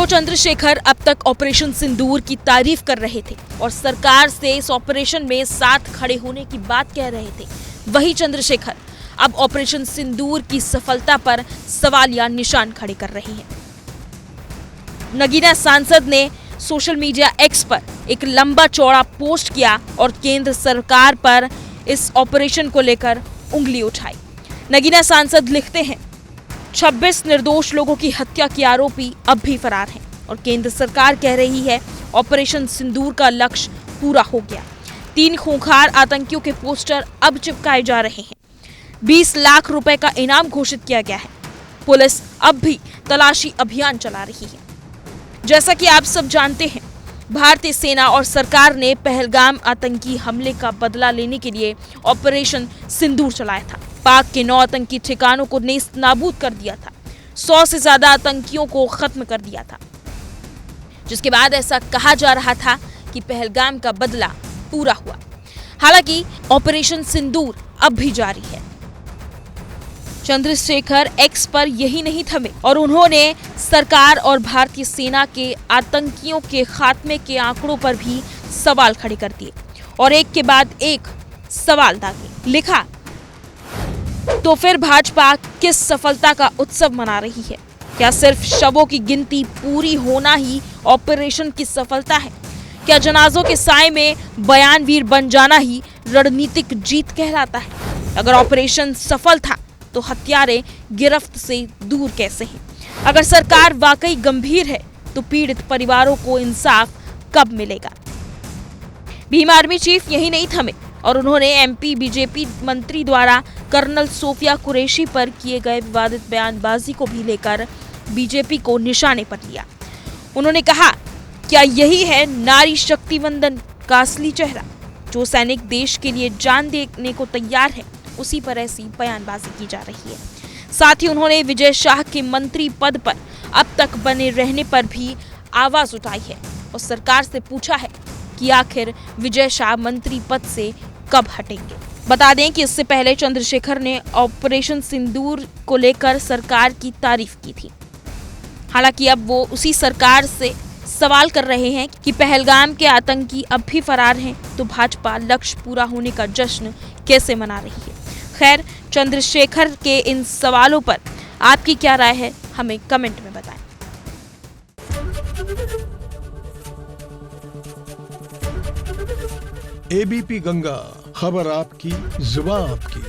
जो चंद्रशेखर अब तक ऑपरेशन सिंदूर की तारीफ कर रहे थे और सरकार से इस ऑपरेशन में साथ खड़े होने की बात कह रहे थे, वही चंद्रशेखर अब ऑपरेशन सिंदूर की सफलता पर सवालिया निशान खड़े कर रहे हैं। नगीना सांसद ने सोशल मीडिया एक्स पर एक लंबा चौड़ा पोस्ट किया और केंद्र सरकार पर इस ऑपरेशन को लेकर उंगली उठाई। नगीना सांसद लिखते हैं, 26 निर्दोष लोगों की हत्या के आरोपी अब भी फरार हैं और केंद्र सरकार कह रही है ऑपरेशन सिंदूर का लक्ष्य पूरा हो गया। 3 खूंखार आतंकियों के पोस्टर अब चिपकाए जा रहे हैं। 20 लाख रुपए का इनाम घोषित किया गया है। पुलिस अब भी तलाशी अभियान चला रही है। जैसा कि आप सब जानते हैं, भारतीय सेना और सरकार ने पहलगाम आतंकी हमले का बदला लेने के लिए ऑपरेशन सिंदूर चलाया था। पाक के 9 आतंकी ठिकानों को नेस्त नाबूद कर दिया था। 100 से ज्यादा आतंकियों को खत्म कर दिया था, जिसके बाद ऐसा कहा जा रहा था कि पहलगाम का बदला पूरा हुआ। हालांकि ऑपरेशन सिंदूर अब भी जारी है। चंद्रशेखर एक्स पर यही नहीं थमे और उन्होंने सरकार और भारतीय सेना के आतंकियों के खात्मे के आंकड़ों पर भी सवाल खड़े कर दिए और एक के बाद एक सवाल दागे। लिखा, तो फिर भाजपा किस सफलता का उत्सव मना रही है? क्या सिर्फ शवों की गिनती पूरी होना ही ऑपरेशन की सफलता है? क्या जनाजों के साए में बयानवीर बन जाना ही रणनीतिक जीत कहलाता है? अगर ऑपरेशन सफल था तो हत्यारे गिरफ्त से दूर कैसे हैं? अगर सरकार वाकई गंभीर है तो पीड़ित परिवारों को इंसाफ कब मिलेगा? भीम आर्मी चीफ यही नहीं थमे और उन्होंने एमपी बीजेपी मंत्री द्वारा कर्नल सोफिया कुरैशी पर किए गए विवादित बयानबाजी को भी लेकर बीजेपी को निशाने पर लिया। उन्होंने कहा, क्या यही है नारी शक्ति वंदन का असली चेहरा? जो सैनिक देश के लिए जान देने को तैयार है, उसी पर ऐसी बयानबाजी की जा रही है। साथ ही उन्होंने विजय शाह के मंत्री पद पर अब तक बने रहने पर भी आवाज उठाई है और सरकार से पूछा है कि आखिर विजय शाह मंत्री पद से कब हटेंगे। बता दें कि इससे पहले चंद्रशेखर ने ऑपरेशन सिंदूर को लेकर सरकार की तारीफ की थी। हालांकि अब वो उसी सरकार से सवाल कर रहे हैं कि पहलगाम के आतंकी अब भी फरार हैं, तो भाजपा लक्ष्य पूरा होने का जश्न कैसे मना रही है? खैर, चंद्रशेखर के इन सवालों पर आपकी क्या राय है, हमें कमेंट में बताएं। एबीपी गंगा, खबर आपकी, जुबान आपकी।